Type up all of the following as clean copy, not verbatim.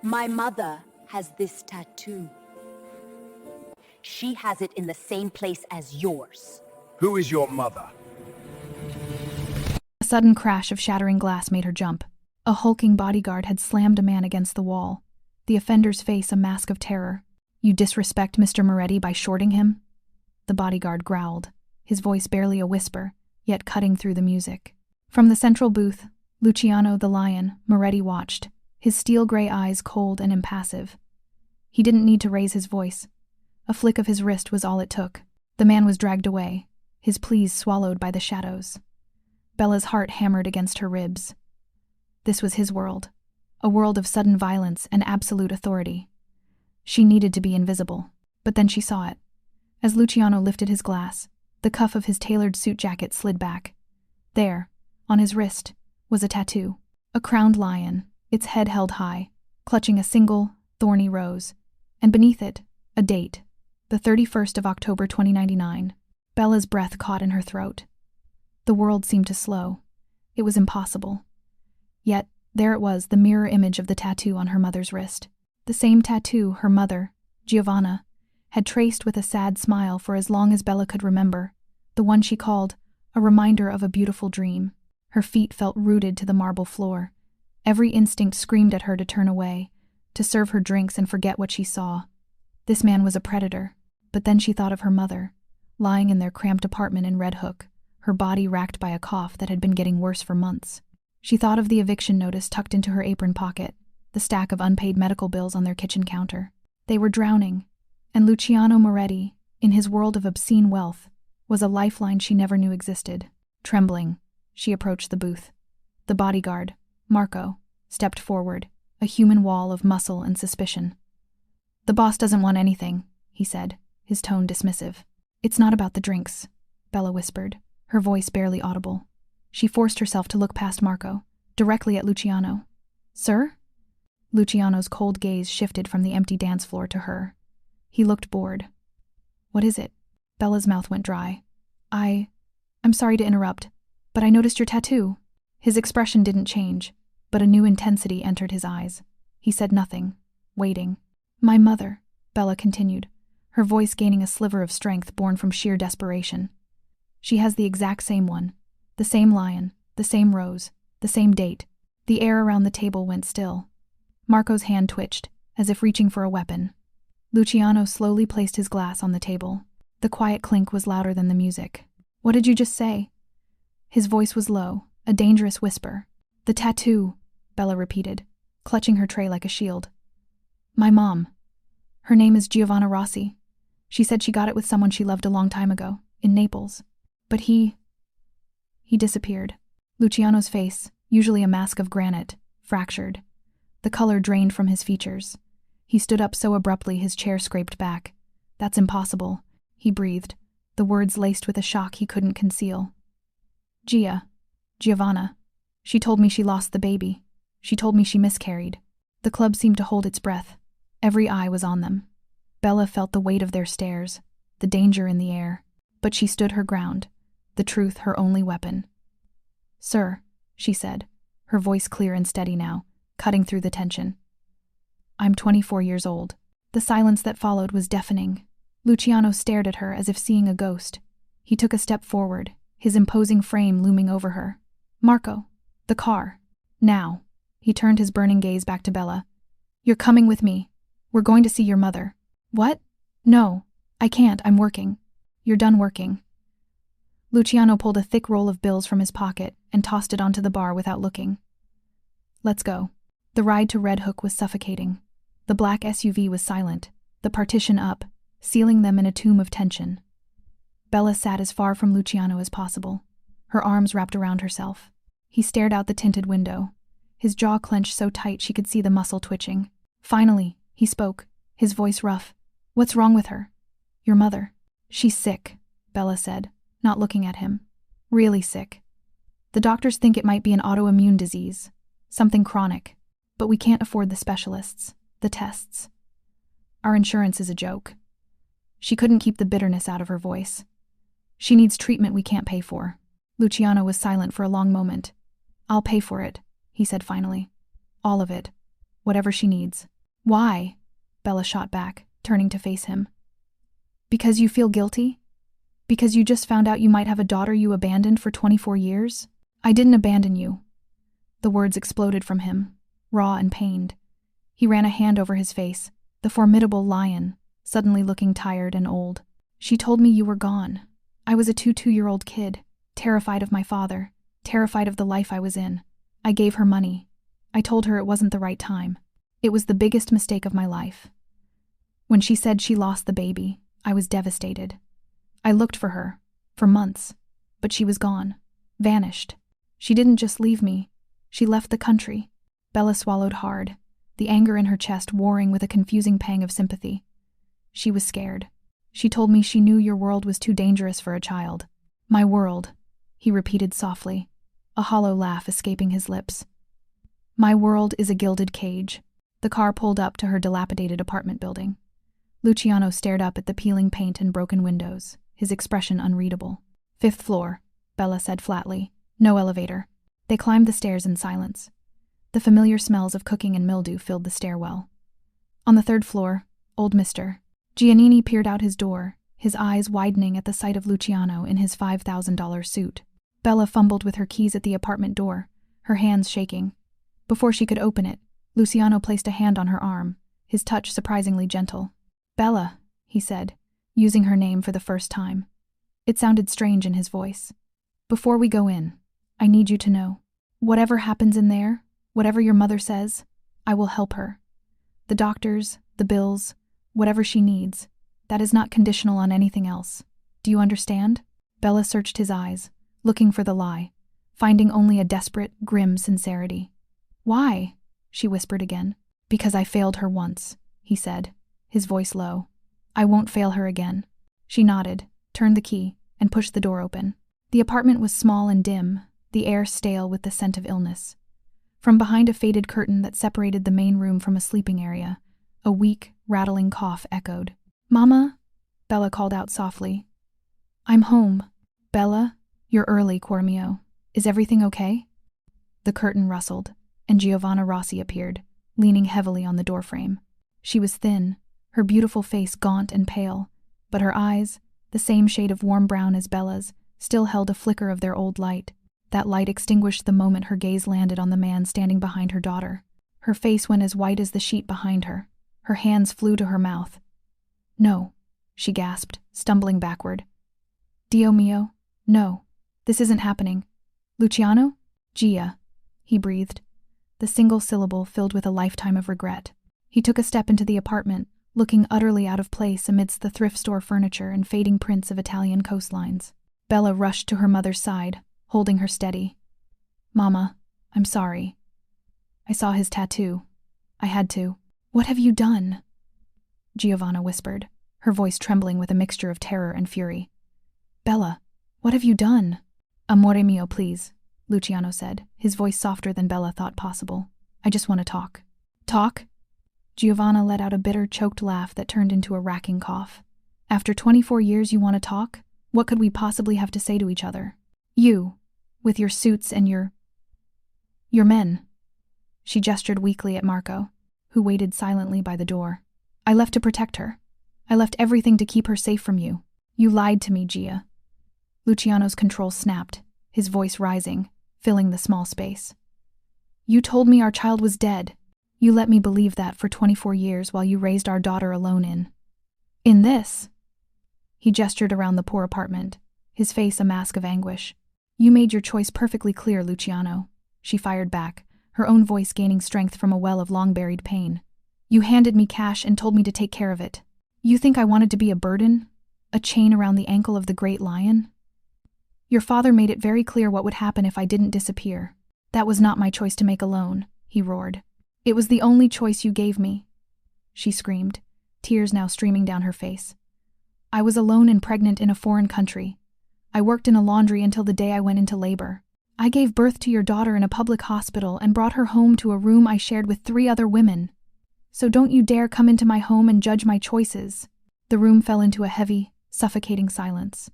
My mother has this tattoo. She has it in the same place as yours. Who is your mother? A sudden crash of shattering glass made her jump. A hulking bodyguard had slammed a man against the wall, the offender's face a mask of terror. You disrespect Mr. Moretti by shorting him? The bodyguard growled, his voice barely a whisper, yet cutting through the music. From the central booth, Luciano the lion, Moretti watched, his steel-gray eyes cold and impassive. He didn't need to raise his voice. A flick of his wrist was all it took. The man was dragged away, his pleas swallowed by the shadows. Bella's heart hammered against her ribs. This was his world, a world of sudden violence and absolute authority. She needed to be invisible, but then she saw it. As Luciano lifted his glass, the cuff of his tailored suit jacket slid back. There, on his wrist, was a tattoo. A crowned lion, its head held high, clutching a single, thorny rose, and beneath it, a date, the 31st of October 2099. Bella's breath caught in her throat. The world seemed to slow. It was impossible. Yet, there it was, the mirror image of the tattoo on her mother's wrist. The same tattoo her mother, Giovanna, had traced with a sad smile for as long as Bella could remember, the one she called a reminder of a beautiful dream. Her feet felt rooted to the marble floor. Every instinct screamed at her to turn away, to serve her drinks and forget what she saw. This man was a predator, but then she thought of her mother, lying in their cramped apartment in Red Hook, her body racked by a cough that had been getting worse for months. She thought of the eviction notice tucked into her apron pocket, the stack of unpaid medical bills on their kitchen counter. They were drowning, and Luciano Moretti, in his world of obscene wealth, was a lifeline she never knew existed. Trembling, she approached the booth. The bodyguard, Marco, stepped forward, a human wall of muscle and suspicion. "The boss doesn't want anything," he said, his tone dismissive. "It's not about the drinks," Bella whispered, her voice barely audible. She forced herself to look past Marco, directly at Luciano. "Sir?" Luciano's cold gaze shifted from the empty dance floor to her. He looked bored. "What is it?" Bella's mouth went dry. I'm sorry to interrupt, but I noticed your tattoo." His expression didn't change, but a new intensity entered his eyes. He said nothing, waiting. "My mother," Bella continued, her voice gaining a sliver of strength born from sheer desperation. "She has the exact same one. The same lion, the same rose, the same date." The air around the table went still. Marco's hand twitched, as if reaching for a weapon. Luciano slowly placed his glass on the table. The quiet clink was louder than the music. "What did you just say?" His voice was low, a dangerous whisper. "The tattoo," Bella repeated, clutching her tray like a shield. "My mom. Her name is Giovanna Rossi. She said she got it with someone she loved a long time ago, in Naples. But he disappeared." Luciano's face, usually a mask of granite, fractured. The color drained from his features. He stood up so abruptly his chair scraped back. "That's impossible," he breathed, the words laced with a shock he couldn't conceal. Giovanna. She told me she lost the baby. She told me she miscarried." The club seemed to hold its breath. Every eye was on them. Bella felt the weight of their stares, the danger in the air. But she stood her ground, the truth her only weapon. "Sir," she said, her voice clear and steady now, cutting through the tension. "I'm 24 years old." The silence that followed was deafening. Luciano stared at her as if seeing a ghost. He took a step forward, his imposing frame looming over her. "Marco, the car. Now." He turned his burning gaze back to Bella. "You're coming with me. We're going to see your mother." "What? No, I can't, I'm working." "You're done working." Luciano pulled a thick roll of bills from his pocket and tossed it onto the bar without looking. "Let's go." The ride to Red Hook was suffocating. The black SUV was silent, the partition up, sealing them in a tomb of tension. Bella sat as far from Luciano as possible, her arms wrapped around herself. He stared out the tinted window, his jaw clenched so tight she could see the muscle twitching. Finally, he spoke, his voice rough. "What's wrong with her?" "Your mother." "She's sick," Bella said, not looking at him. "Really sick. The doctors think it might be an autoimmune disease, something chronic, but we can't afford the specialists, the tests. Our insurance is a joke." She couldn't keep the bitterness out of her voice. "She needs treatment we can't pay for." Luciano was silent for a long moment. "I'll pay for it," he said finally. "All of it. Whatever she needs." Why? Bella shot back, turning to face him. Because you feel guilty? Because you just found out you might have a daughter you abandoned for 24 years? I didn't abandon you. The words exploded from him, raw and pained. He ran a hand over his face, the formidable lion, suddenly looking tired and old. She told me you were gone. I was a 22-year-old kid, terrified of my father, terrified of the life I was in. I gave her money. I told her it wasn't the right time. It was the biggest mistake of my life. When she said she lost the baby, I was devastated. I looked for her, for months, but she was gone, vanished. She didn't just leave me, she left the country. Bella swallowed hard, the anger in her chest warring with a confusing pang of sympathy. She was scared. She told me she knew your world was too dangerous for a child. My world, he repeated softly, a hollow laugh escaping his lips. My world is a gilded cage. The car pulled up to her dilapidated apartment building. Luciano stared up at the peeling paint and broken windows, his expression unreadable. 5th floor, Bella said flatly. No elevator. They climbed the stairs in silence. The familiar smells of cooking and mildew filled the stairwell. On the 3rd floor, old Mr. Giannini peered out his door, his eyes widening at the sight of Luciano in his $5,000 suit. Bella fumbled with her keys at the apartment door, her hands shaking. Before she could open it, Luciano placed a hand on her arm, his touch surprisingly gentle. Bella, he said, using her name for the first time. It sounded strange in his voice. Before we go in, I need you to know. Whatever happens in there, whatever your mother says, I will help her. The doctors, the bills, whatever she needs, that is not conditional on anything else. Do you understand? Bella searched his eyes, looking for the lie, finding only a desperate, grim sincerity. Why? She whispered again. Because I failed her once, he said, his voice low. I won't fail her again. She nodded, turned the key, and pushed the door open. The apartment was small and dim, the air stale with the scent of illness. From behind a faded curtain that separated the main room from a sleeping area, a weak, rattling cough echoed. Mama? Bella called out softly. I'm home. Bella, you're early, Cormio. Is everything okay? The curtain rustled, and Giovanna Rossi appeared, leaning heavily on the doorframe. She was thin, her beautiful face gaunt and pale, but her eyes, the same shade of warm brown as Bella's, still held a flicker of their old light. That light extinguished the moment her gaze landed on the man standing behind her daughter. Her face went as white as the sheet behind her. Her hands flew to her mouth. No, she gasped, stumbling backward. Dio mio, no, this isn't happening. Luciano? Gia, he breathed, the single syllable filled with a lifetime of regret. He took a step into the apartment, looking utterly out of place amidst the thrift store furniture and fading prints of Italian coastlines. Bella rushed to her mother's side, holding her steady. Mama, I'm sorry. I saw his tattoo. I had to. What have you done? Giovanna whispered, her voice trembling with a mixture of terror and fury. Bella, what have you done? Amore mio, please, Luciano said, his voice softer than Bella thought possible. I just want to talk. Talk? Giovanna let out a bitter, choked laugh that turned into a racking cough. After 24 years you want to talk? What could we possibly have to say to each other? You, with your suits and your men. She gestured weakly at Marco, who waited silently by the door. I left to protect her. I left everything to keep her safe from you. You lied to me, Gia. Luciano's control snapped, his voice rising, filling the small space. You told me our child was dead. You let me believe that for 24 years while you raised our daughter alone in this. He gestured around the poor apartment, his face a mask of anguish. You made your choice perfectly clear, Luciano, she fired back, her own voice gaining strength from a well of long-buried pain. You handed me cash and told me to take care of it. You think I wanted to be a burden? A chain around the ankle of the great lion? Your father made it very clear what would happen if I didn't disappear. That was not my choice to make alone, he roared. It was the only choice you gave me. She screamed, tears now streaming down her face. I was alone and pregnant in a foreign country. I worked in a laundry until the day I went into labor. I gave birth to your daughter in a public hospital and brought her home to a room I shared with 3 other women. So don't you dare come into my home and judge my choices. The room fell into a heavy, suffocating silence,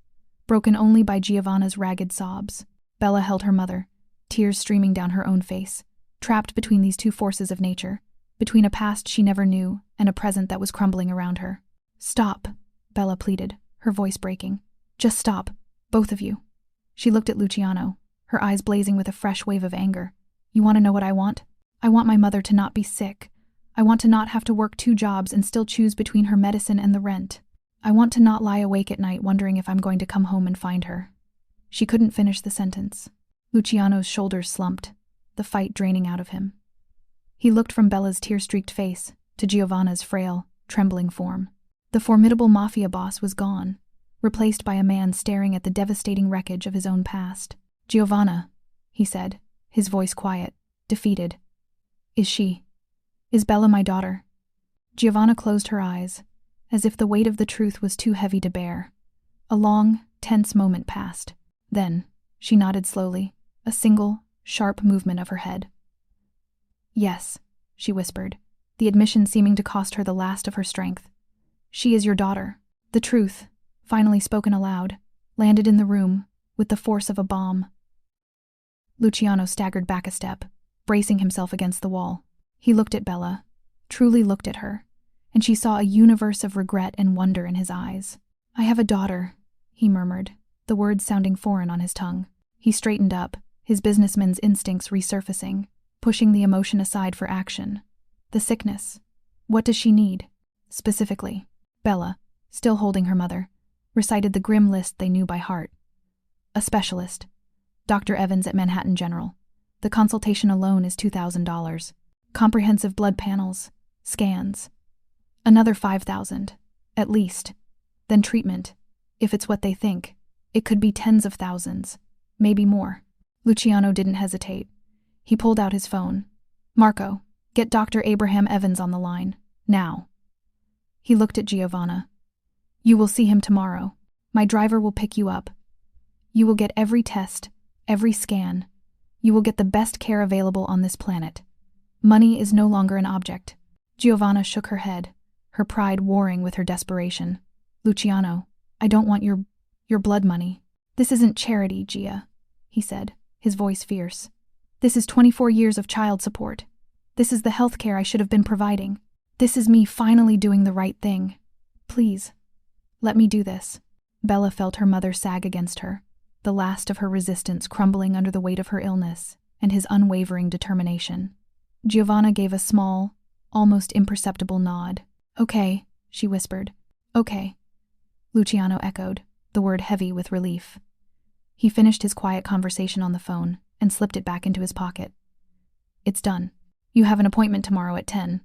broken only by Giovanna's ragged sobs. Bella held her mother, tears streaming down her own face, trapped between these two forces of nature, between a past she never knew and a present that was crumbling around her. "Stop," Bella pleaded, her voice breaking. "Just stop, both of you." She looked at Luciano, her eyes blazing with a fresh wave of anger. "You want to know what I want? I want my mother to not be sick. I want to not have to work 2 jobs and still choose between her medicine and the rent. I want to not lie awake at night wondering if I'm going to come home and find her." She couldn't finish the sentence. Luciano's shoulders slumped, the fight draining out of him. He looked from Bella's tear-streaked face to Giovanna's frail, trembling form. The formidable mafia boss was gone, replaced by a man staring at the devastating wreckage of his own past. "Giovanna," he said, his voice quiet, defeated. Is Bella my daughter?" Giovanna closed her eyes, as if the weight of the truth was too heavy to bear. A long, tense moment passed. Then, she nodded slowly, a single, sharp movement of her head. "Yes," she whispered, the admission seeming to cost her the last of her strength. "She is your daughter." The truth, finally spoken aloud, landed in the room with the force of a bomb. Luciano staggered back a step, bracing himself against the wall. He looked at Bella, truly looked at her, and she saw a universe of regret and wonder in his eyes. "I have a daughter," he murmured, the words sounding foreign on his tongue. He straightened up, his businessman's instincts resurfacing, pushing the emotion aside for action. The sickness. What does she need? Specifically. Bella, still holding her mother, recited the grim list they knew by heart. A specialist. Dr. Evans at Manhattan General. The consultation alone is $2,000. Comprehensive blood panels, scans. Another $5,000, at least. Then treatment. If it's what they think, it could be tens of thousands, maybe more. Luciano didn't hesitate. He pulled out his phone. "Marco, get Dr. Abraham Evans on the line, now." He looked at Giovanna. "You will see him tomorrow. My driver will pick you up. You will get every test, every scan. You will get the best care available on this planet. Money is no longer an object." Giovanna shook her head, her pride warring with her desperation. "Luciano, I don't want your blood money. This isn't charity, Gia," he said, his voice fierce. "This is 24 years of child support. This is the health care I should have been providing. This is me finally doing the right thing. Please, let me do this." Bella felt her mother sag against her, the last of her resistance crumbling under the weight of her illness and his unwavering determination. Giovanna gave a small, almost imperceptible nod. "Okay," she whispered. "Okay." Luciano echoed, the word heavy with relief. He finished his quiet conversation on the phone and slipped it back into his pocket. "It's done. You have an appointment tomorrow at 10.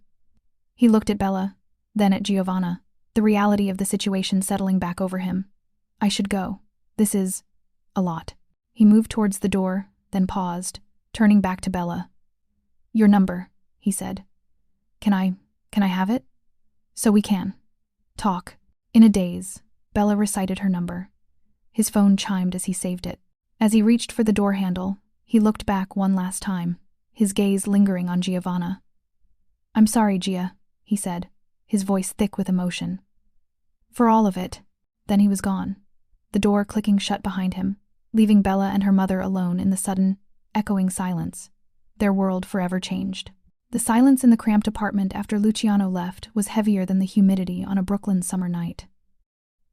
He looked at Bella, then at Giovanna, the reality of the situation settling back over him. "I should go. This is a lot." He moved towards the door, then paused, turning back to Bella. "Your number," he said. Can I have it? So we can talk." In a daze, Bella recited her number. His phone chimed as he saved it. As he reached for the door handle, he looked back one last time, his gaze lingering on Giovanna. "I'm sorry, Gia," he said, his voice thick with emotion. "For all of it." Then he was gone, the door clicking shut behind him, leaving Bella and her mother alone in the sudden, echoing silence, their world forever changed. The silence in the cramped apartment after Luciano left was heavier than the humidity on a Brooklyn summer night.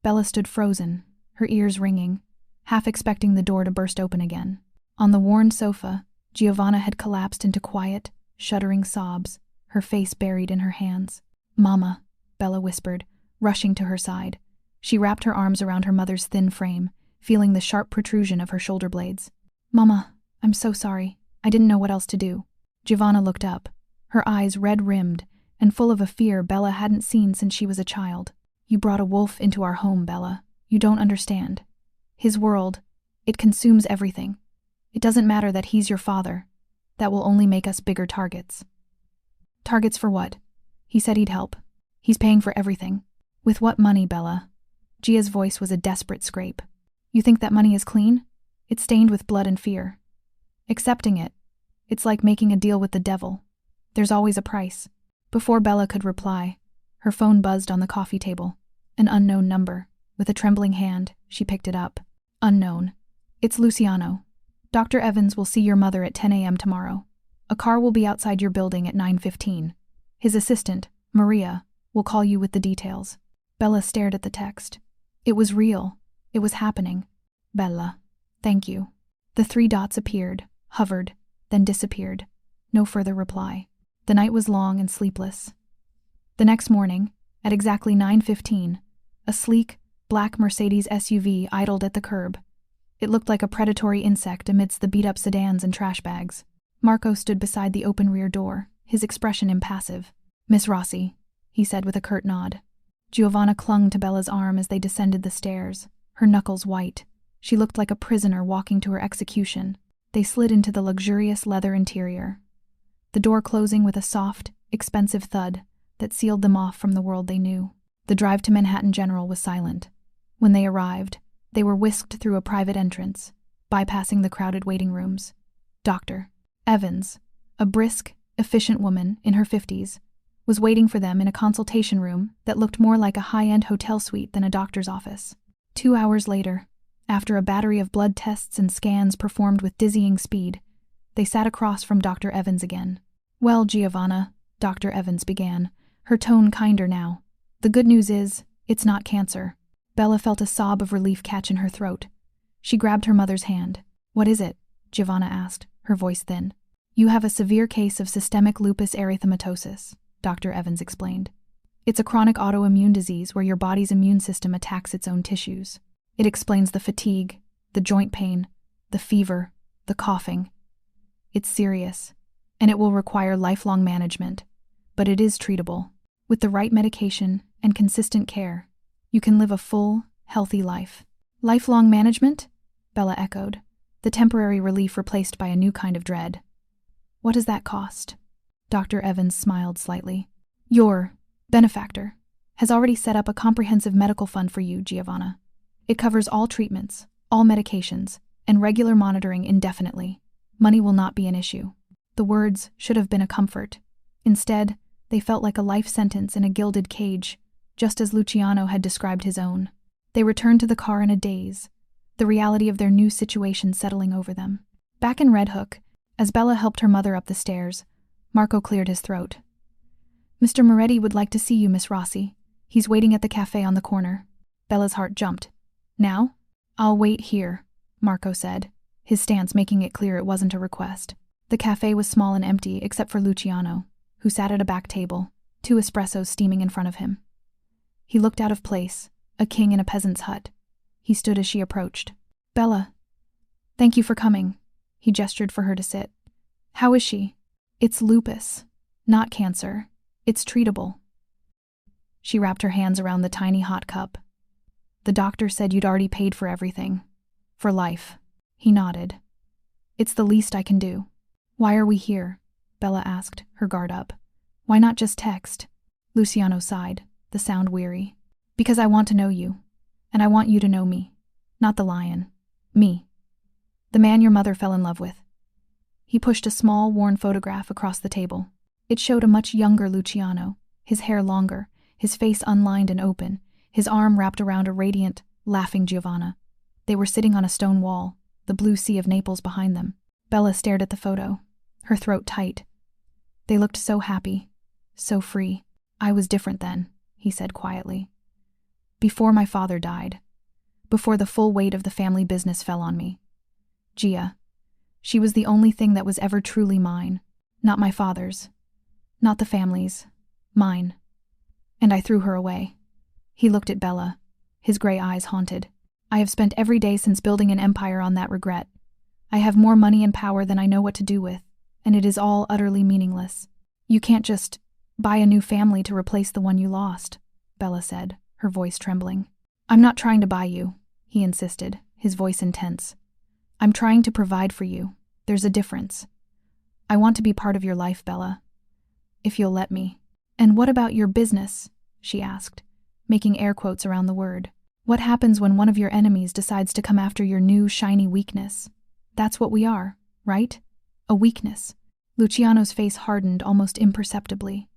Bella stood frozen, her ears ringing, half expecting the door to burst open again. On the worn sofa, Giovanna had collapsed into quiet, shuddering sobs, her face buried in her hands. "Mama," Bella whispered, rushing to her side. She wrapped her arms around her mother's thin frame, feeling the sharp protrusion of her shoulder blades. "Mama, I'm so sorry. I didn't know what else to do." Giovanna looked up, her eyes red-rimmed and full of a fear Bella hadn't seen since she was a child. "You brought a wolf into our home, Bella. You don't understand. His world, it consumes everything. It doesn't matter that he's your father. That will only make us bigger targets." "Targets for what? He said he'd help. He's paying for everything." "With what money, Bella?" Gia's voice was a desperate scrape. "You think that money is clean? It's stained with blood and fear. Accepting it, it's like making a deal with the devil. There's always a price." Before Bella could reply, her phone buzzed on the coffee table. An unknown number. With a trembling hand, she picked it up. "Unknown. It's Luciano. Dr. Evans will see your mother at 10 a.m. tomorrow. A car will be outside your building at 9:15. His assistant, Maria, will call you with the details. Bella stared at the text. It was real. It was happening. Bella. Thank you. The 3 dots appeared, hovered, then disappeared. No further reply. The night was long and sleepless. The next morning, at exactly 9:15, a sleek, black Mercedes SUV idled at the curb. It looked like a predatory insect amidst the beat-up sedans and trash bags. Marco stood beside the open rear door, his expression impassive. "Miss Rossi," he said with a curt nod. Giovanna clung to Bella's arm as they descended the stairs, her knuckles white. She looked like a prisoner walking to her execution. They slid into the luxurious leather interior, the door closing with a soft, expensive thud that sealed them off from the world they knew. The drive to Manhattan General was silent. When they arrived, they were whisked through a private entrance, bypassing the crowded waiting rooms. Dr. Evans, a brisk, efficient woman in her 50s, was waiting for them in a consultation room that looked more like a high-end hotel suite than a doctor's office. 2 hours later, after a battery of blood tests and scans performed with dizzying speed, they sat across from Dr. Evans again. "Well, Giovanna," Dr. Evans began, her tone kinder now. "The good news is, it's not cancer." Bella felt a sob of relief catch in her throat. She grabbed her mother's hand. "What is it?" Giovanna asked, her voice thin. "You have a severe case of systemic lupus erythematosus," Dr. Evans explained. "It's a chronic autoimmune disease where your body's immune system attacks its own tissues. It explains the fatigue, the joint pain, the fever, the coughing. It's serious, and it will require lifelong management, but it is treatable. With the right medication and consistent care, you can live a full, healthy life." "Lifelong management?" Bella echoed, the temporary relief replaced by a new kind of dread. "What does that cost?" Dr. Evans smiled slightly. "Your benefactor has already set up a comprehensive medical fund for you, Giovanna. It covers all treatments, all medications, and regular monitoring indefinitely. Money will not be an issue." The words should have been a comfort. Instead, they felt like a life sentence in a gilded cage, just as Luciano had described his own. They returned to the car in a daze, the reality of their new situation settling over them. Back in Red Hook, as Bella helped her mother up the stairs, Marco cleared his throat. "Mr. Moretti would like to see you, Miss Rossi. He's waiting at the cafe on the corner." Bella's heart jumped. "Now?" "I'll wait here," Marco said, his stance making it clear it wasn't a request. The cafe was small and empty except for Luciano, who sat at a back table, 2 espressos steaming in front of him. He looked out of place, a king in a peasant's hut. He stood as she approached. "Bella, thank you for coming." He gestured for her to sit. "How is she?" "It's lupus, not cancer. It's treatable." She wrapped her hands around the tiny hot cup. "The doctor said you'd already paid for everything. For life." He nodded. "It's the least I can do." "Why are we here?" Bella asked, her guard up. "Why not just text?" Luciano sighed, the sound weary. "Because I want to know you. And I want you to know me. Not the lion. Me. The man your mother fell in love with." He pushed a small, worn photograph across the table. It showed a much younger Luciano, his hair longer, his face unlined and open, his arm wrapped around a radiant, laughing Giovanna. They were sitting on a stone wall, the blue sea of Naples behind them. Bella stared at the photo, her throat tight. They looked so happy, so free. "I was different then," he said quietly. "Before my father died. Before the full weight of the family business fell on me. Gia. She was the only thing that was ever truly mine. Not my father's. Not the family's. Mine. And I threw her away." He looked at Bella, his gray eyes haunted. "I have spent every day since building an empire on that regret. I have more money and power than I know what to do with, and it is all utterly meaningless. You can't just buy a new family to replace the one you lost," Bella said, her voice trembling. "I'm not trying to buy you," he insisted, his voice intense. "I'm trying to provide for you. There's a difference. I want to be part of your life, Bella. If you'll let me." "And what about your business?" she asked, making air quotes around the word. "What happens when one of your enemies decides to come after your new, shiny weakness? That's what we are, right? A weakness." Luciano's face hardened almost imperceptibly.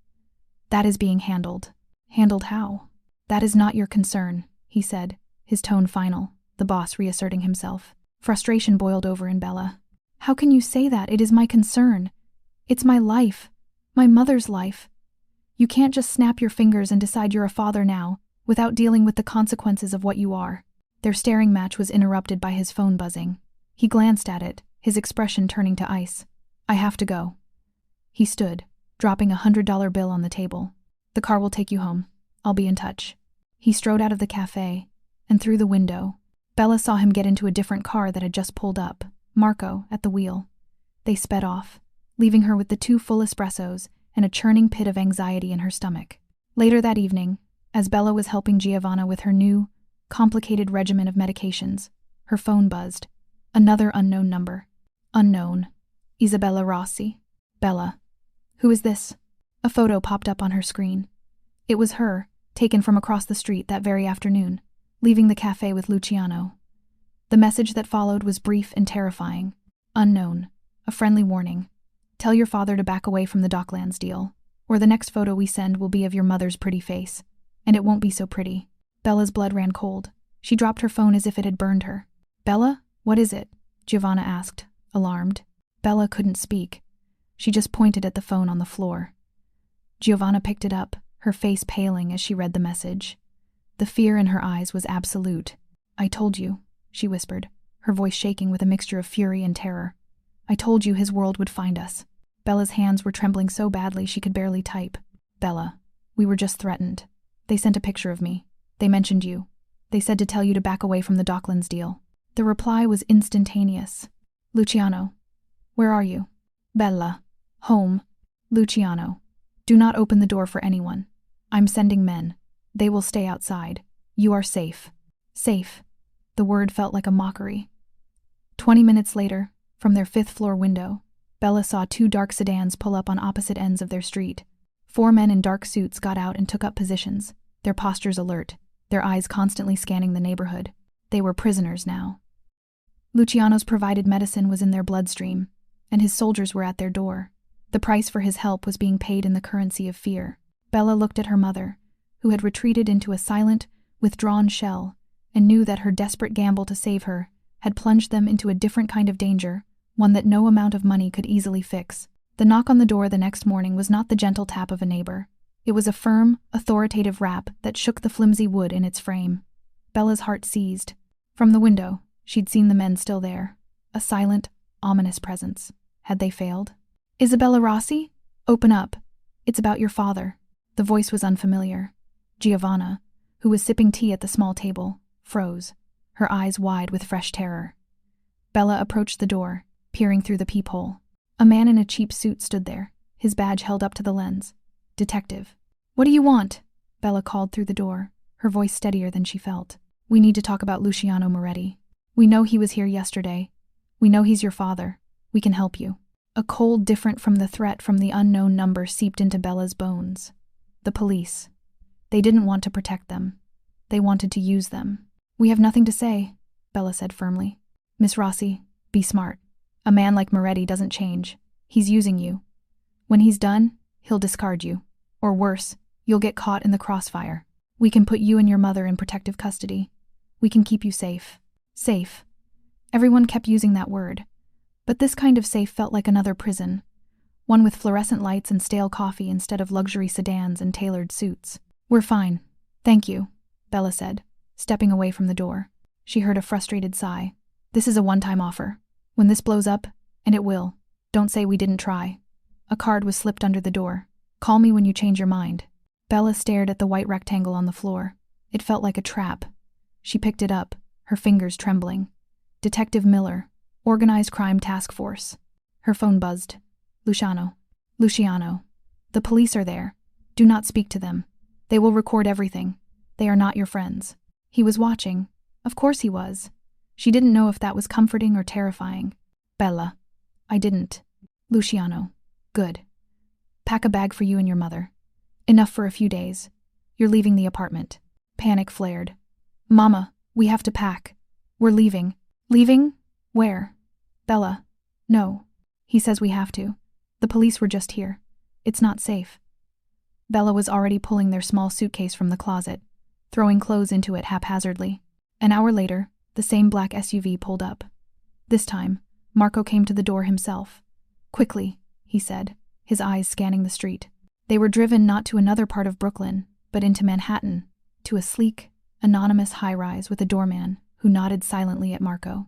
"That is being handled." "Handled how?" "That is not your concern," he said, his tone final, the boss reasserting himself. Frustration boiled over in Bella. "How can you say that? It is my concern. It's my life. My mother's life. You can't just snap your fingers and decide you're a father now, without dealing with the consequences of what you are. Their staring match was interrupted by his phone buzzing. He glanced at it, his expression turning to ice. I have to go. He stood, dropping $100 bill on the table. The car will take you home. I'll be in touch. He strode out of the cafe, and through the window, Bella saw him get into a different car that had just pulled up, Marco at the wheel. They sped off, leaving her with the 2 full espressos and a churning pit of anxiety in her stomach. Later that evening, as Bella was helping Giovanna with her new, complicated regimen of medications, her phone buzzed. Another unknown number. Unknown. Isabella Rossi. Bella. Who is this? A photo popped up on her screen. It was her, taken from across the street that very afternoon, leaving the cafe with Luciano. The message that followed was brief and terrifying. Unknown. A friendly warning. Tell your father to back away from the Docklands deal, or the next photo we send will be of your mother's pretty face. And it won't be so pretty. Bella's blood ran cold. She dropped her phone as if it had burned her. Bella, what is it? Giovanna asked, alarmed. Bella couldn't speak. She just pointed at the phone on the floor. Giovanna picked it up, her face paling as she read the message. The fear in her eyes was absolute. I told you, she whispered, her voice shaking with a mixture of fury and terror. I told you his world would find us. Bella's hands were trembling so badly she could barely type. Bella, we were just threatened. They sent a picture of me. They mentioned you. They said to tell you to back away from the Docklands deal. The reply was instantaneous. Luciano, where are you? Bella, home. Luciano, do not open the door for anyone. I'm sending men. They will stay outside. You are safe. Safe. The word felt like a mockery. 20 minutes later, from their 5th-floor window, Bella saw 2 dark sedans pull up on opposite ends of their street. 4 men in dark suits got out and took up positions, their postures alert, their eyes constantly scanning the neighborhood. They were prisoners now. Luciano's provided medicine was in their bloodstream, and his soldiers were at their door. The price for his help was being paid in the currency of fear. Bella looked at her mother, who had retreated into a silent, withdrawn shell, and knew that her desperate gamble to save her had plunged them into a different kind of danger, one that no amount of money could easily fix. The knock on the door the next morning was not the gentle tap of a neighbor. It was a firm, authoritative rap that shook the flimsy wood in its frame. Bella's heart seized. From the window, she'd seen the men still there. A silent, ominous presence. Had they failed? Isabella Rossi? Open up. It's about your father. The voice was unfamiliar. Giovanna, who was sipping tea at the small table, froze, her eyes wide with fresh terror. Bella approached the door, peering through the peephole. A man in a cheap suit stood there, his badge held up to the lens. Detective. What do you want? Bella called through the door, her voice steadier than she felt. We need to talk about Luciano Moretti. We know he was here yesterday. We know he's your father. We can help you. A cold different from the threat from the unknown number seeped into Bella's bones. The police. They didn't want to protect them. They wanted to use them. We have nothing to say, Bella said firmly. Miss Rossi, be smart. A man like Moretti doesn't change. He's using you. When he's done, he'll discard you. Or worse, you'll get caught in the crossfire. We can put you and your mother in protective custody. We can keep you safe. Safe. Everyone kept using that word. But this kind of safe felt like another prison. One with fluorescent lights and stale coffee instead of luxury sedans and tailored suits. We're fine. Thank you, Bella said, stepping away from the door. She heard a frustrated sigh. This is a one-time offer. When this blows up, and it will, don't say we didn't try. A card was slipped under the door. Call me when you change your mind. Bella stared at the white rectangle on the floor. It felt like a trap. She picked it up, her fingers trembling. Detective Miller, Organized Crime Task Force. Her phone buzzed. Luciano. Luciano. The police are there. Do not speak to them. They will record everything. They are not your friends. He was watching. Of course he was. She didn't know if that was comforting or terrifying. Bella. I didn't. Luciano. Good. Pack a bag for you and your mother. Enough for a few days. You're leaving the apartment. Panic flared. Mama, we have to pack. We're leaving. Leaving? Where? Bella. No. He says we have to. The police were just here. It's not safe. Bella was already pulling their small suitcase from the closet, throwing clothes into it haphazardly. An hour later, the same black SUV pulled up. This time, Marco came to the door himself. Quickly, he said, his eyes scanning the street. They were driven not to another part of Brooklyn, but into Manhattan, to a sleek, anonymous high-rise with a doorman who nodded silently at Marco.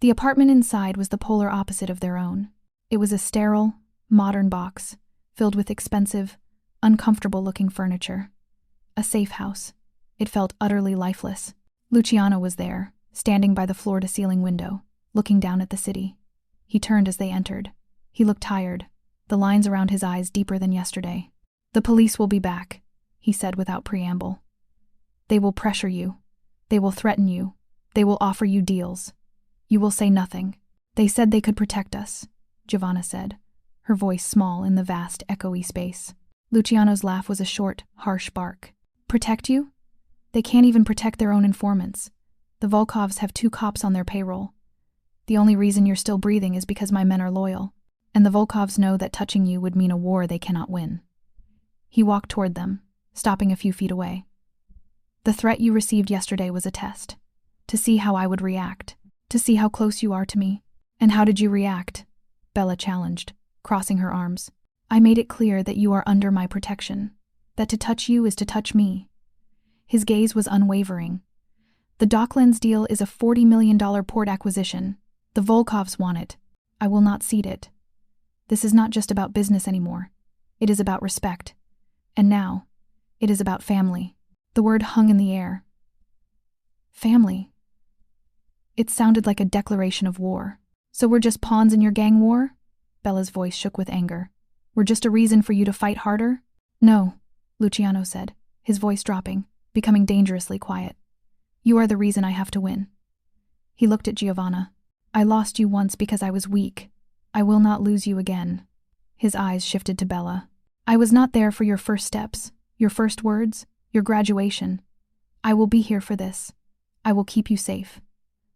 The apartment inside was the polar opposite of their own. It was a sterile, modern box, filled with expensive, uncomfortable-looking furniture. A safe house. It felt utterly lifeless. Luciano was there, standing by the floor-to-ceiling window, looking down at the city. He turned as they entered. He looked tired, the lines around his eyes deeper than yesterday. "The police will be back," he said without preamble. "They will pressure you. They will threaten you. They will offer you deals. You will say nothing. They said they could protect us," Giovanna said, her voice small in the vast, echoey space. Luciano's laugh was a short, harsh bark. "Protect you? They can't even protect their own informants. The Volkovs have 2 cops on their payroll. The only reason you're still breathing is because my men are loyal, and the Volkovs know that touching you would mean a war they cannot win." He walked toward them, stopping a few feet away. "The threat you received yesterday was a test, to see how I would react, to see how close you are to me." "And how did you react?" Bella challenged, crossing her arms. "I made it clear that you are under my protection, that to touch you is to touch me." His gaze was unwavering. "The Docklands deal is a $40 million port acquisition. The Volkovs want it. I will not cede it. This is not just about business anymore. It is about respect. And now, it is about family." The word hung in the air. Family. It sounded like a declaration of war. "So we're just pawns in your gang war?" Bella's voice shook with anger. "We're just a reason for you to fight harder?" "No," Luciano said, his voice dropping, becoming dangerously quiet. "You are the reason I have to win." He looked at Giovanna. "I lost you once because I was weak. I will not lose you again." His eyes shifted to Bella. "I was not there for your first steps, your first words, your graduation. I will be here for this. I will keep you safe.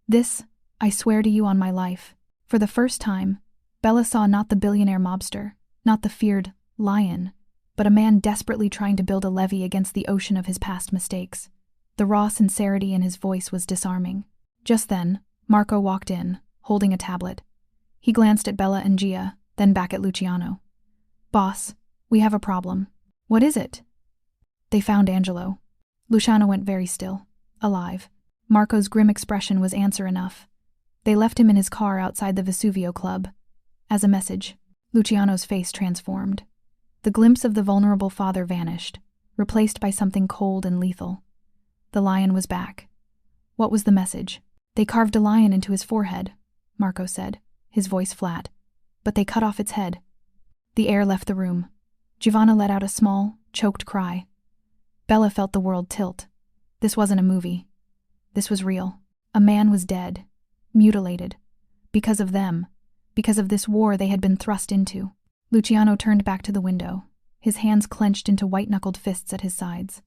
This, I swear to you on my life." For the first time, Bella saw not the billionaire mobster, not the feared lion, but a man desperately trying to build a levee against the ocean of his past mistakes. The raw sincerity in his voice was disarming. Just then, Marco walked in, holding a tablet. He glanced at Bella and Gia, then back at Luciano. "Boss, we have a problem." "What is it?" "They found Angelo." Luciano went very still, alive. Marco's grim expression was answer enough. "They left him in his car outside the Vesuvio Club. As a message." Luciano's face transformed. The glimpse of the vulnerable father vanished, replaced by something cold and lethal. The lion was back. What was the message? "They carved a lion into his forehead," Marco said, his voice flat. "But they cut off its head." The air left the room. Giovanna let out a small, choked cry. Bella felt the world tilt. This wasn't a movie. This was real. A man was dead, mutilated. Because of them, because of this war they had been thrust into. Luciano turned back to the window, his hands clenched into white-knuckled fists at his sides.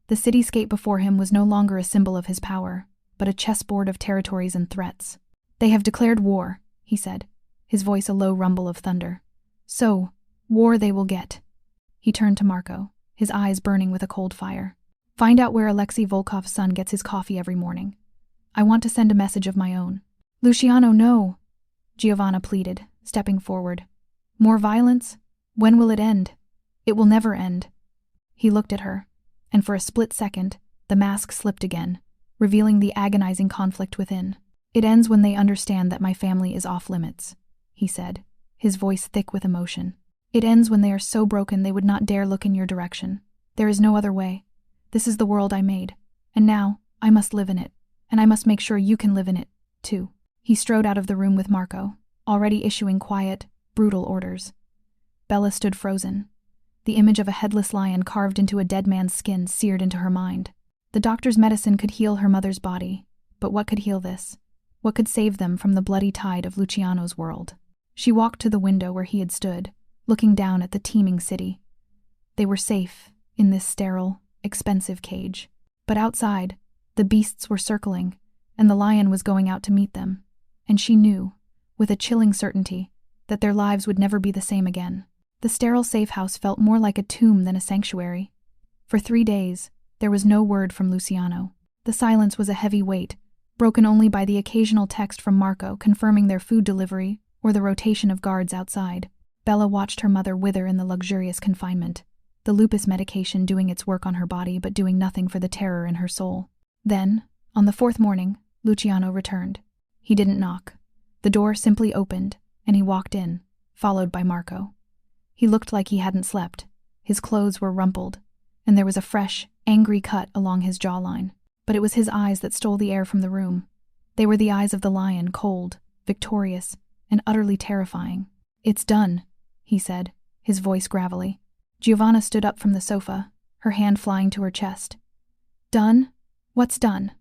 The cityscape before him was no longer a symbol of his power, but a chessboard of territories and threats. "They have declared war," he said, his voice a low rumble of thunder. "So, war they will get." He turned to Marco, his eyes burning with a cold fire. "Find out where Alexei Volkov's son gets his coffee every morning. I want to send a message of my own." "Luciano, no," Giovanna pleaded, stepping forward. "More violence? When will it end? It will never end." He looked at her, and for a split second, the mask slipped again, revealing the agonizing conflict within. "It ends when they understand that my family is off limits," he said, his voice thick with emotion. "It ends when they are so broken they would not dare look in your direction. There is no other way. This is the world I made, and now I must live in it, and I must make sure you can live in it, too." He strode out of the room with Marco, already issuing quiet, brutal orders. Bella stood frozen. The image of a headless lion carved into a dead man's skin seared into her mind. The doctor's medicine could heal her mother's body, but what could heal this? What could save them from the bloody tide of Luciano's world? She walked to the window where he had stood, looking down at the teeming city. They were safe in this sterile, expensive cage. But outside, the beasts were circling, and the lion was going out to meet them. And she knew, with a chilling certainty, that their lives would never be the same again. The sterile safe house felt more like a tomb than a sanctuary. For 3 days, there was no word from Luciano. The silence was a heavy weight, broken only by the occasional text from Marco confirming their food delivery or the rotation of guards outside. Bella watched her mother wither in the luxurious confinement, the lupus medication doing its work on her body but doing nothing for the terror in her soul. Then, on the fourth morning, Luciano returned. He didn't knock. The door simply opened, and he walked in, followed by Marco. He looked like he hadn't slept. His clothes were rumpled, and there was a fresh, angry cut along his jawline. But it was his eyes that stole the air from the room. They were the eyes of the lion, cold, victorious, and utterly terrifying. "It's done," he said, his voice gravelly. Giovanna stood up from the sofa, her hand flying to her chest. "Done? What's done?"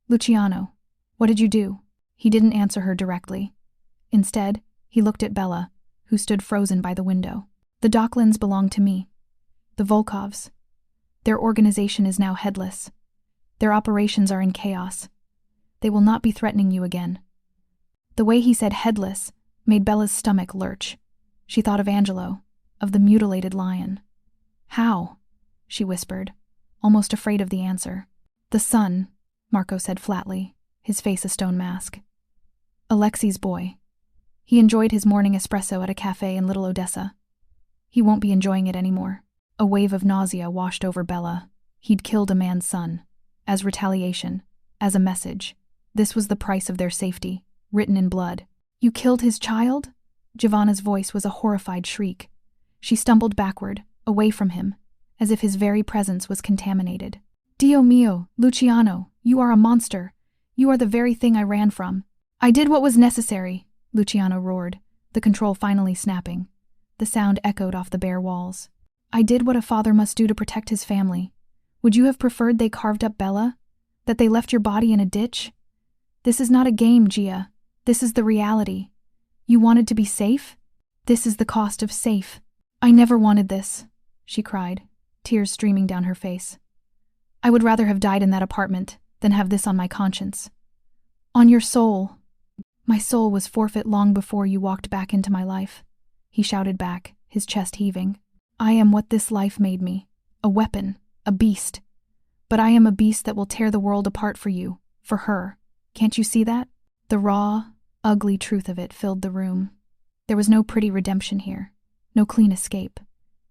"Luciano, what did you do?" He didn't answer her directly. Instead, he looked at Bella, who stood frozen by the window. "The Docklins belong to me. The Volkovs. Their organization is now headless. Their operations are in chaos. They will not be threatening you again." The way he said headless made Bella's stomach lurch. She thought of Angelo, of the mutilated lion. "How?" she whispered, almost afraid of the answer. "The son," Marco said flatly, his face a stone mask. "Alexi's boy. He enjoyed his morning espresso at a cafe in Little Odessa. He won't be enjoying it anymore." A wave of nausea washed over Bella. He'd killed a man's son. As retaliation. As a message. This was the price of their safety, written in blood. "You killed his child?" Giovanna's voice was a horrified shriek. She stumbled backward, away from him, as if his very presence was contaminated. "Dio mio, Luciano, you are a monster. You are the very thing I ran from." "I did what was necessary," Luciano roared, the control finally snapping. The sound echoed off the bare walls. "I did what a father must do to protect his family. Would you have preferred they carved up Bella? That they left your body in a ditch? This is not a game, Gia. This is the reality. You wanted to be safe? This is the cost of safe." "I never wanted this," she cried, tears streaming down her face. "I would rather have died in that apartment than have this on my conscience." "On your soul." "My soul was forfeit long before you walked back into my life," he shouted back, his chest heaving. "I am what this life made me. A weapon, a beast. But I am a beast that will tear the world apart for you, for her. Can't you see that?" The raw, ugly truth of it filled the room. There was no pretty redemption here, no clean escape.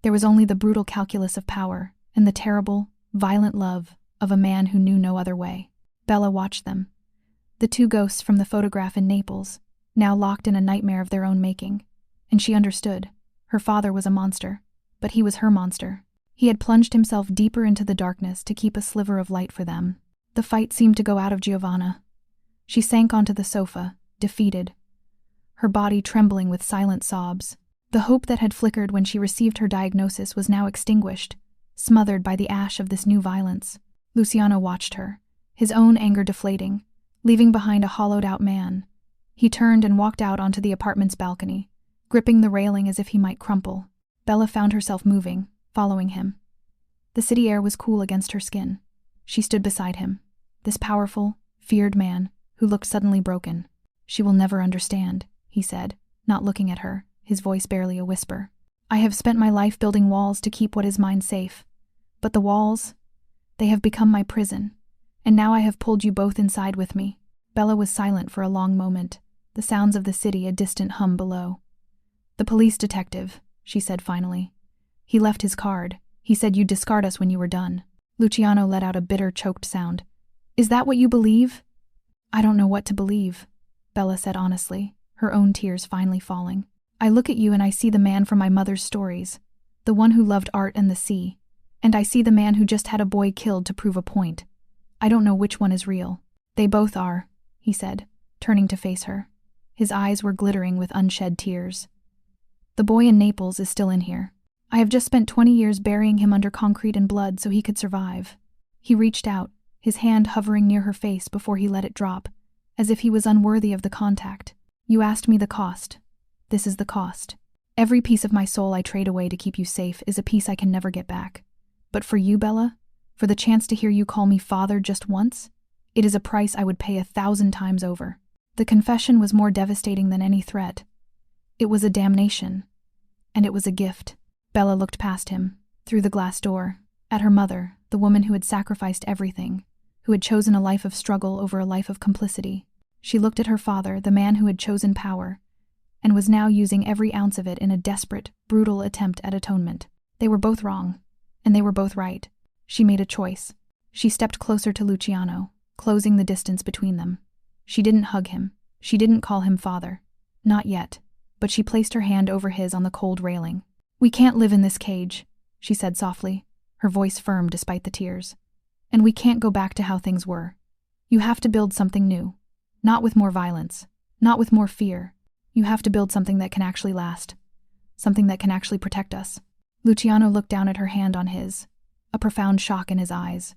There was only the brutal calculus of power and the terrible, violent love of a man who knew no other way. Bella watched them. The two ghosts from the photograph in Naples, now locked in a nightmare of their own making. And she understood. Her father was a monster, but he was her monster. He had plunged himself deeper into the darkness to keep a sliver of light for them. The fight seemed to go out of Giovanna. She sank onto the sofa, defeated, her body trembling with silent sobs. The hope that had flickered when she received her diagnosis was now extinguished, smothered by the ash of this new violence. Luciano watched her, his own anger deflating, leaving behind a hollowed-out man. He turned and walked out onto the apartment's balcony, gripping the railing as if he might crumple. Bella found herself moving, following him. The city air was cool against her skin. She stood beside him, this powerful, feared man who looked suddenly broken. "She will never understand," he said, not looking at her, his voice barely a whisper. "I have spent my life building walls to keep what is mine safe. But the walls, they have become my prison, and now I have pulled you both inside with me." Bella was silent for a long moment, the sounds of the city a distant hum below. "The police detective," she said finally. "He left his card. He said you'd discard us when you were done." Luciano let out a bitter, choked sound. "Is that what you believe?" "I don't know what to believe," Bella said honestly, her own tears finally falling. "I look at you and I see the man from my mother's stories, the one who loved art and the sea, and I see the man who just had a boy killed to prove a point. I don't know which one is real." "They both are," he said, turning to face her. His eyes were glittering with unshed tears. "The boy in Naples is still in here. I have just spent 20 years burying him under concrete and blood so he could survive." He reached out, his hand hovering near her face before he let it drop, as if he was unworthy of the contact. "You asked me the cost. This is the cost. Every piece of my soul I trade away to keep you safe is a piece I can never get back. But for you, Bella, for the chance to hear you call me father just once, it is a price I would pay 1,000 times over." The confession was more devastating than any threat. It was a damnation, and it was a gift. Bella looked past him, through the glass door, at her mother, the woman who had sacrificed everything, who had chosen a life of struggle over a life of complicity. She looked at her father, the man who had chosen power, and was now using every ounce of it in a desperate, brutal attempt at atonement. They were both wrong, and they were both right. She made a choice. She stepped closer to Luciano, closing the distance between them. She didn't hug him. She didn't call him father. Not yet, but she placed her hand over his on the cold railing. "We can't live in this cage," she said softly, her voice firm despite the tears. "And we can't go back to how things were. You have to build something new. Not with more violence. Not with more fear. You have to build something that can actually last. Something that can actually protect us." Luciano looked down at her hand on his, a profound shock in his eyes.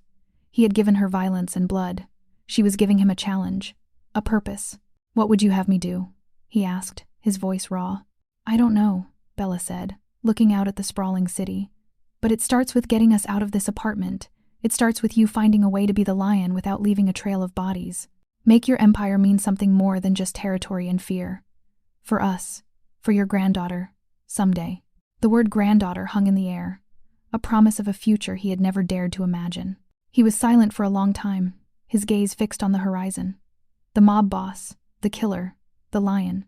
He had given her violence and blood. She was giving him a challenge, a purpose. "What would you have me do?" he asked, his voice raw. "I don't know," Bella said, looking out at the sprawling city. "But it starts with getting us out of this apartment. It starts with you finding a way to be the lion without leaving a trail of bodies. Make your empire mean something more than just territory and fear. For us, for your granddaughter, someday." The word granddaughter hung in the air, a promise of a future he had never dared to imagine. He was silent for a long time, his gaze fixed on the horizon. The mob boss, the killer, the lion,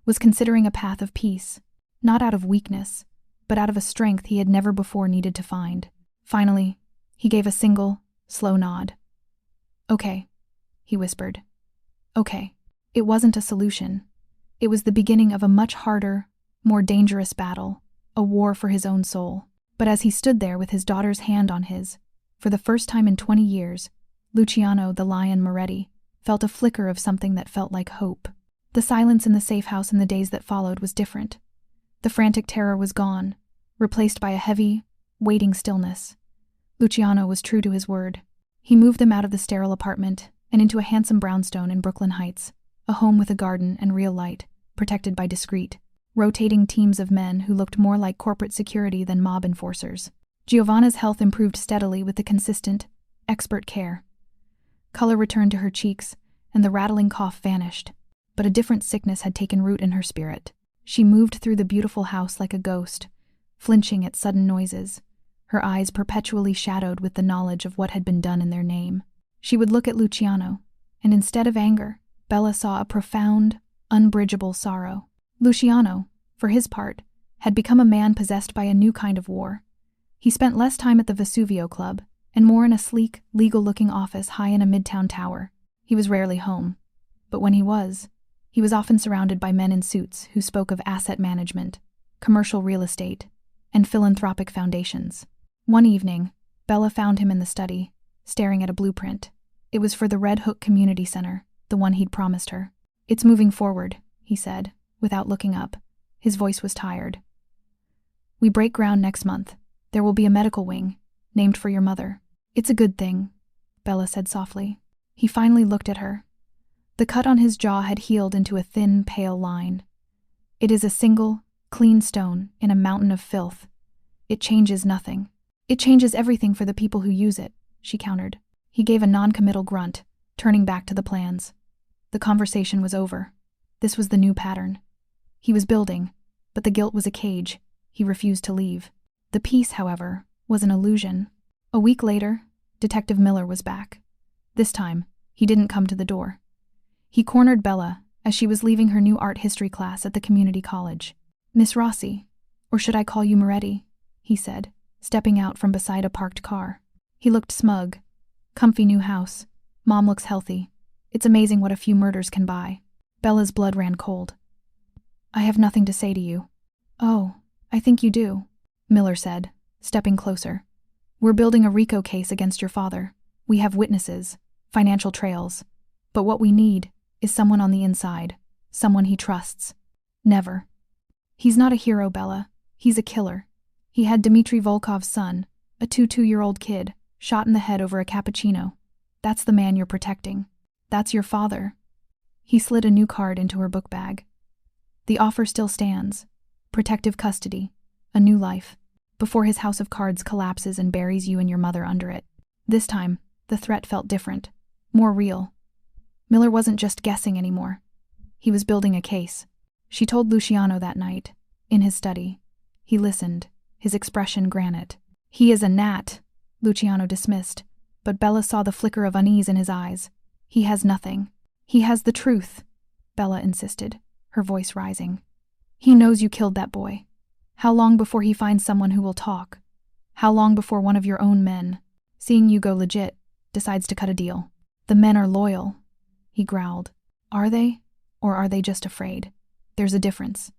was considering a path of peace, not out of weakness, but out of a strength he had never before needed to find. Finally, he gave a single, slow nod. "Okay," he whispered. "Okay." It wasn't a solution. It was the beginning of a much harder, more dangerous battle, a war for his own soul. But as he stood there with his daughter's hand on his, for the first time in 20 years, Luciano, the lion Moretti, felt a flicker of something that felt like hope. The silence in the safe house in the days that followed was different. The frantic terror was gone, replaced by a heavy, waiting stillness. Luciano was true to his word. He moved them out of the sterile apartment and into a handsome brownstone in Brooklyn Heights, a home with a garden and real light, protected by discreet, rotating teams of men who looked more like corporate security than mob enforcers. Giovanna's health improved steadily with the consistent, expert care. Color returned to her cheeks, and the rattling cough vanished. But a different sickness had taken root in her spirit. She moved through the beautiful house like a ghost, flinching at sudden noises, her eyes perpetually shadowed with the knowledge of what had been done in their name. She would look at Luciano, and instead of anger, Bella saw a profound, unbridgeable sorrow. Luciano, for his part, had become a man possessed by a new kind of war. He spent less time at the Vesuvio Club, and more in a sleek, legal-looking office high in a midtown tower. He was rarely home. But when he was often surrounded by men in suits who spoke of asset management, commercial real estate, and philanthropic foundations. One evening, Bella found him in the study, staring at a blueprint. It was for the Red Hook Community Center, the one he'd promised her. "It's moving forward," he said, without looking up. His voice was tired. "We break ground next month. There will be a medical wing, named for your mother." "It's a good thing," Bella said softly. He finally looked at her. The cut on his jaw had healed into a thin, pale line. "It is a single, clean stone in a mountain of filth. It changes nothing." "It changes everything for the people who use it," she countered. He gave a non-committal grunt, turning back to the plans. The conversation was over. This was the new pattern. He was building, but the guilt was a cage. He refused to leave. The peace, however, was an illusion. A week later, Detective Miller was back. This time, he didn't come to the door. He cornered Bella as she was leaving her new art history class at the community college. "Miss Rossi, or should I call you Moretti?" he said, stepping out from beside a parked car. He looked smug. "Comfy new house. Mom looks healthy. It's amazing what a few murders can buy." Bella's blood ran cold. "I have nothing to say to you." "Oh, I think you do," Miller said, stepping closer. "We're building a RICO case against your father. We have witnesses, financial trails. But what we need is someone on the inside, someone he trusts." "Never." "He's not a hero, Bella. He's a killer. He had Dmitry Volkov's son, a 2-year-old kid, shot in the head over a cappuccino. That's the man you're protecting. That's your father." He slid a new card into her book bag. "The offer still stands. Protective custody. A new life. Before his house of cards collapses and buries you and your mother under it." This time, the threat felt different. More real. Miller wasn't just guessing anymore. He was building a case. She told Luciano that night, in his study. He listened, his expression granite. "He is a gnat," Luciano dismissed, but Bella saw the flicker of unease in his eyes. "He has nothing." "He has the truth," Bella insisted, her voice rising. He knows you killed that boy. How long before he finds someone who will talk? How long before one of your own men, seeing you go legit, decides to cut a deal? The men are loyal, he growled. Are they? Or are they just afraid? There's a difference.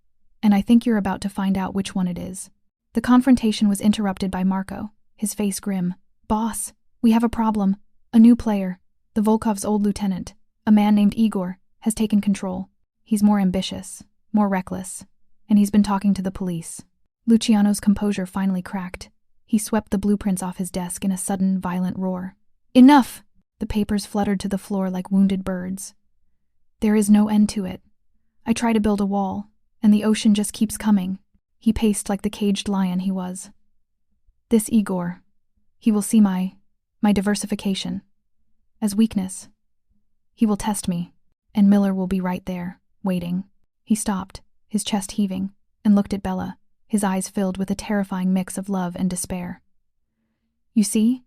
And I think you're about to find out which one it is. The confrontation was interrupted by Marco, his face grim. Boss, we have a problem. A new player, the Volkov's old lieutenant, a man named Igor, has taken control. He's more ambitious, more reckless, and he's been talking to the police. Luciano's composure finally cracked. He swept the blueprints off his desk in a sudden, violent roar. Enough! The papers fluttered to the floor like wounded birds. There is no end to it. I try to build a wall, and the ocean just keeps coming. He paced like the caged lion he was. This Igor, he will see my diversification as weakness. He will test me, and Miller will be right there, waiting. He stopped, his chest heaving, and looked at Bella, his eyes filled with a terrifying mix of love and despair. You see?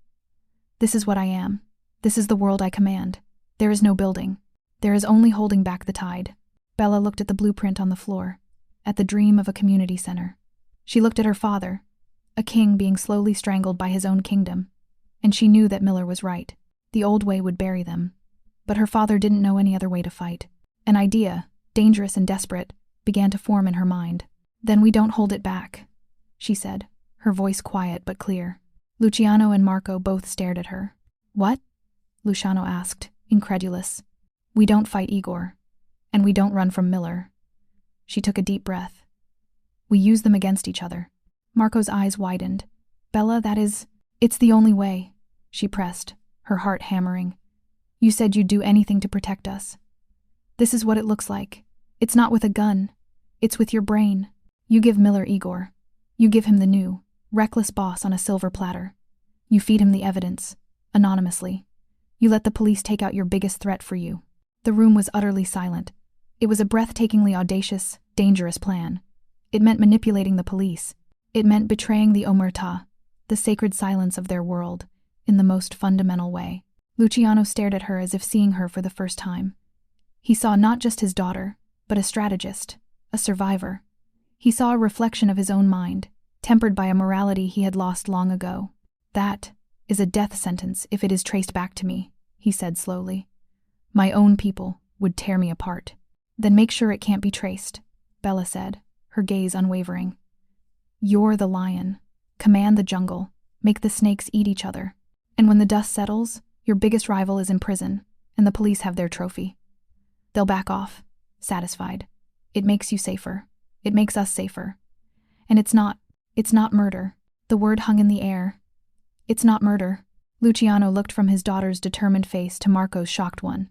This is what I am. This is the world I command. There is no building. There is only holding back the tide. Bella looked at the blueprint on the floor, at the dream of a community center. She looked at her father, a king being slowly strangled by his own kingdom, and she knew that Miller was right. The old way would bury them. But her father didn't know any other way to fight. An idea, dangerous and desperate, began to form in her mind. Then we don't hold it back, she said, her voice quiet but clear. Luciano and Marco both stared at her. What? Luciano asked, incredulous. We don't fight Igor, and we don't run from Miller. She took a deep breath. We use them against each other. Marco's eyes widened. Bella, it's the only way, she pressed, her heart hammering. You said you'd do anything to protect us. This is what it looks like. It's not with a gun. It's with your brain. You give Miller Igor. You give him the new, reckless boss on a silver platter. You feed him the evidence, anonymously. You let the police take out your biggest threat for you. The room was utterly silent. It was a breathtakingly audacious, dangerous plan. It meant manipulating the police. It meant betraying the omerta, the sacred silence of their world, in the most fundamental way. Luciano stared at her as if seeing her for the first time. He saw not just his daughter, but a strategist, a survivor. He saw a reflection of his own mind, tempered by a morality he had lost long ago. That is a death sentence if it is traced back to me, he said slowly. My own people would tear me apart. Then make sure it can't be traced, Bella said, her gaze unwavering. You're the lion. Command the jungle. Make the snakes eat each other. And when the dust settles, your biggest rival is in prison, and the police have their trophy. They'll back off, satisfied. It makes you safer. It makes us safer. And it's not murder. The word hung in the air. It's not murder. Luciano looked from his daughter's determined face to Marco's shocked one.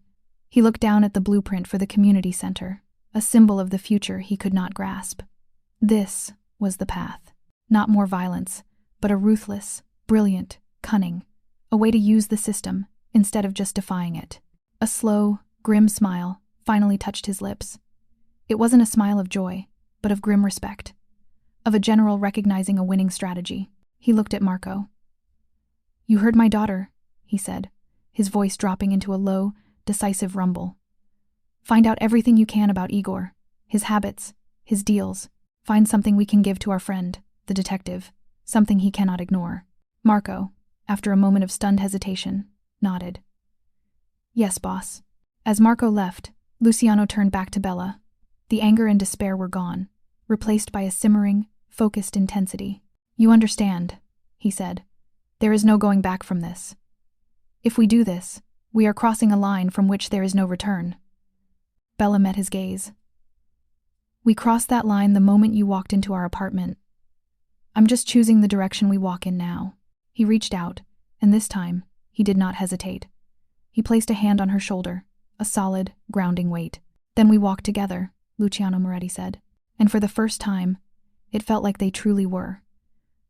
He looked down at the blueprint for the community center, a symbol of the future he could not grasp. This was the path. Not more violence, but a ruthless, brilliant, cunning, a way to use the system instead of just defying it. A slow, grim smile finally touched his lips. It wasn't a smile of joy, but of grim respect, of a general recognizing a winning strategy. He looked at Marco. You heard my daughter, he said, his voice dropping into a low, decisive rumble. Find out everything you can about Igor, his habits, his deals. Find something we can give to our friend, the detective, something he cannot ignore. Marco, after a moment of stunned hesitation, nodded. Yes, boss. As Marco left, Luciano turned back to Bella. The anger and despair were gone, replaced by a simmering, focused intensity. You understand, he said. There is no going back from this. If we do this, we are crossing a line from which there is no return. Bella met his gaze. We crossed that line the moment you walked into our apartment. I'm just choosing the direction we walk in now. He reached out, and this time, he did not hesitate. He placed a hand on her shoulder, a solid, grounding weight. Then we walked together, Luciano Moretti said. And for the first time, it felt like they truly were.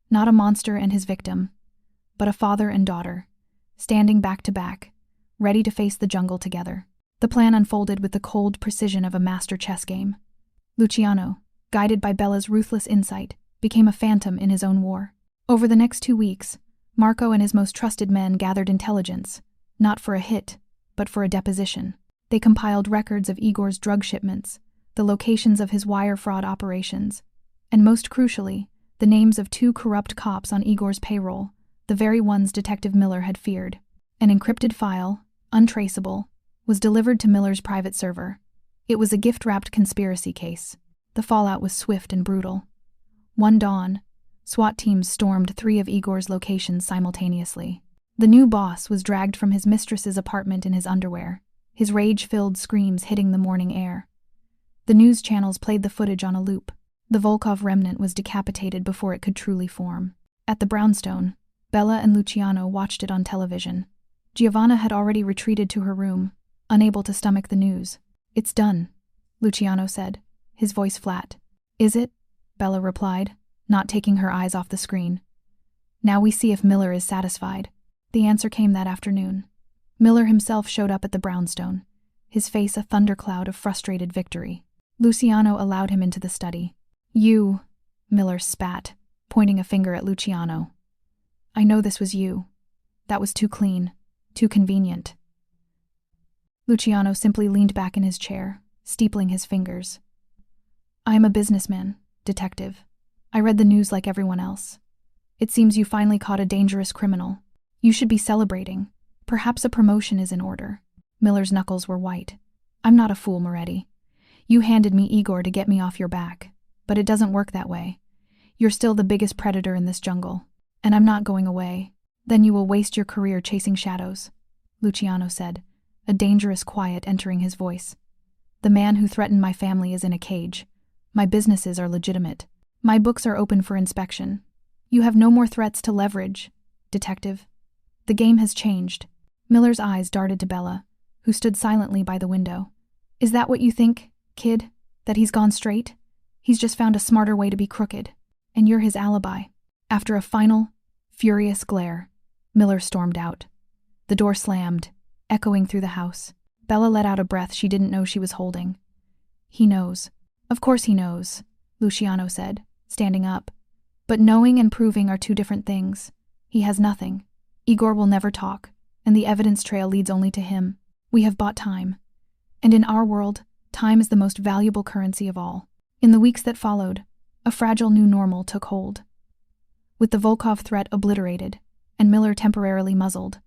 Not a monster and his victim, but a father and daughter, standing back to back, ready to face the jungle together. The plan unfolded with the cold precision of a master chess game. Luciano, guided by Bella's ruthless insight, became a phantom in his own war. Over the next 2 weeks, Marco and his most trusted men gathered intelligence, not for a hit, but for a deposition. They compiled records of Igor's drug shipments, the locations of his wire fraud operations, and most crucially, the names of 2 corrupt cops on Igor's payroll, the very ones Detective Miller had feared. An encrypted file, untraceable, was delivered to Miller's private server. It was a gift-wrapped conspiracy case. The fallout was swift and brutal. One dawn, SWAT teams stormed 3 of Igor's locations simultaneously. The new boss was dragged from his mistress's apartment in his underwear, his rage-filled screams hitting the morning air. The news channels played the footage on a loop. The Volkov remnant was decapitated before it could truly form. At the brownstone, Bella and Luciano watched it on television. Giovanna had already retreated to her room, unable to stomach the news. "It's done," Luciano said, his voice flat. "Is it?" Bella replied, not taking her eyes off the screen. "Now we see if Miller is satisfied." The answer came that afternoon. Miller himself showed up at the brownstone, his face a thundercloud of frustrated victory. Luciano allowed him into the study. "You," Miller spat, pointing a finger at Luciano. "I know this was you. That was too clean, too convenient." Luciano simply leaned back in his chair, steepling his fingers. "I am a businessman, detective. I read the news like everyone else. It seems you finally caught a dangerous criminal. You should be celebrating. Perhaps a promotion is in order." Miller's knuckles were white. "I'm not a fool, Moretti. You handed me Igor to get me off your back, but it doesn't work that way. You're still the biggest predator in this jungle, and I'm not going away. Then you will waste your career chasing shadows," Luciano said, a dangerous quiet entering his voice. "The man who threatened my family is in a cage. My businesses are legitimate. My books are open for inspection. You have no more threats to leverage, detective. The game has changed." Miller's eyes darted to Bella, who stood silently by the window. "Is that what you think, kid? That he's gone straight? He's just found a smarter way to be crooked, and you're his alibi." After a final, furious glare, Miller stormed out. The door slammed, echoing through the house. Bella let out a breath she didn't know she was holding. "He knows. Of course he knows," Luciano said, standing up. "But knowing and proving are 2 different things. He has nothing. Igor will never talk, and the evidence trail leads only to him. We have bought time. And in our world, time is the most valuable currency of all." In the weeks that followed, a fragile new normal took hold. With the Volkov threat obliterated, and Miller temporarily muzzled,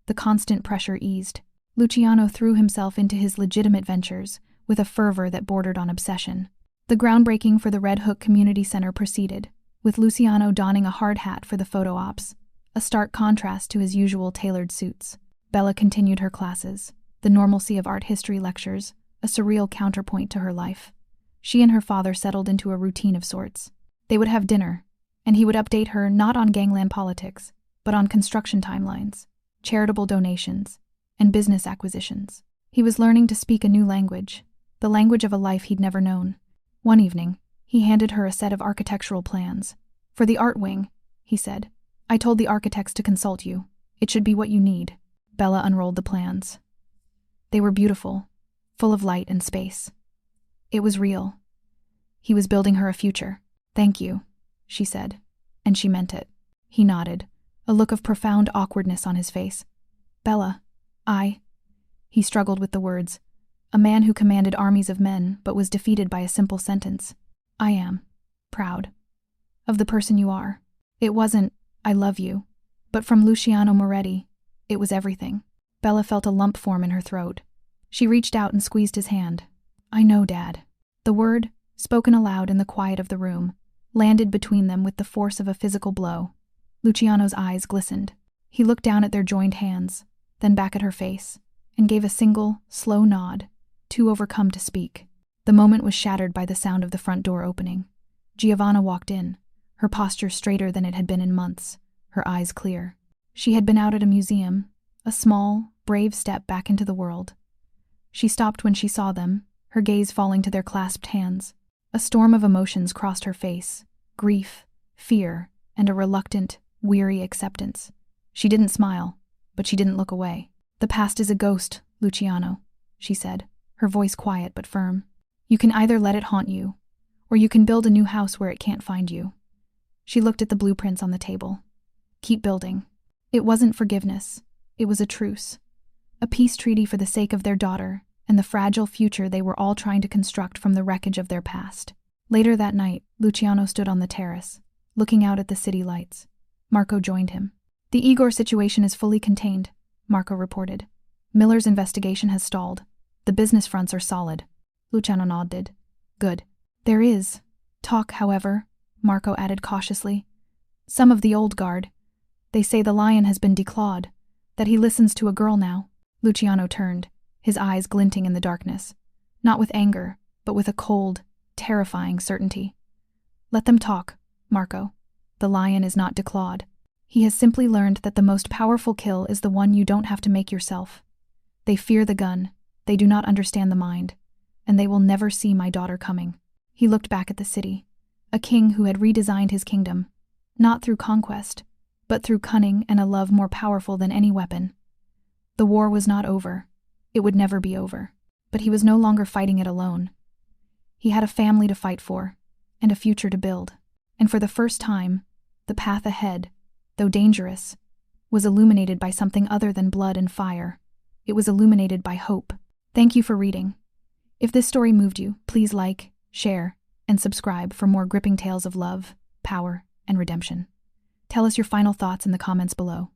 the constant pressure eased. Luciano threw himself into his legitimate ventures with a fervor that bordered on obsession. The groundbreaking for the Red Hook Community Center proceeded, with Luciano donning a hard hat for the photo ops, a stark contrast to his usual tailored suits. Bella continued her classes, the normalcy of art history lectures, a surreal counterpoint to her life. She and her father settled into a routine of sorts. They would have dinner, and he would update her not on gangland politics, but on construction timelines, charitable donations, and business acquisitions. He was learning to speak a new language, the language of a life he'd never known. One evening, he handed her a set of architectural plans. "For the art wing," he said, "I told the architects to consult you. It should be what you need." Bella unrolled the plans. They were beautiful, full of light and space. It was real. He was building her a future. "Thank you," she said, and she meant it. He nodded, a look of profound awkwardness on his face. "Bella, He struggled with the words. A man who commanded armies of men but was defeated by a simple sentence. "I am proud of the person you are." It wasn't, "I love you," but from Luciano Moretti, it was everything. Bella felt a lump form in her throat. She reached out and squeezed his hand. "I know, Dad." The word, spoken aloud in the quiet of the room, landed between them with the force of a physical blow. Luciano's eyes glistened. He looked down at their joined hands, then back at her face, and gave a single, slow nod, too overcome to speak. The moment was shattered by the sound of the front door opening. Giovanna walked in, her posture straighter than it had been in months, her eyes clear. She had been out at a museum, a small, brave step back into the world. She stopped when she saw them, her gaze falling to their clasped hands. A storm of emotions crossed her face, grief, fear, and a reluctant, weary acceptance. She didn't smile, but she didn't look away. "The past is a ghost, Luciano," she said, her voice quiet but firm. "You can either let it haunt you, or you can build a new house where it can't find you." She looked at the blueprints on the table. "Keep building." It wasn't forgiveness. It was a truce. A peace treaty for the sake of their daughter, and the fragile future they were all trying to construct from the wreckage of their past. Later that night, Luciano stood on the terrace, looking out at the city lights. Marco joined him. "The Igor situation is fully contained," Marco reported. "Miller's investigation has stalled. The business fronts are solid." Luciano nodded. "Good. There is talk, however," Marco added cautiously. "Some of the old guard. They say the lion has been declawed, that he listens to a girl now." Luciano turned, his eyes glinting in the darkness, not with anger, but with a cold, terrifying certainty. "Let them talk, Marco. The lion is not declawed. He has simply learned that the most powerful kill is the one you don't have to make yourself. They fear the gun, they do not understand the mind, and they will never see my daughter coming." He looked back at the city, a king who had redesigned his kingdom, not through conquest, but through cunning and a love more powerful than any weapon. The war was not over. It would never be over. But he was no longer fighting it alone. He had a family to fight for, and a future to build. And for the first time, the path ahead, though dangerous, was illuminated by something other than blood and fire. It was illuminated by hope. Thank you for reading. If this story moved you, please like, share, and subscribe for more gripping tales of love, power, and redemption. Tell us your final thoughts in the comments below.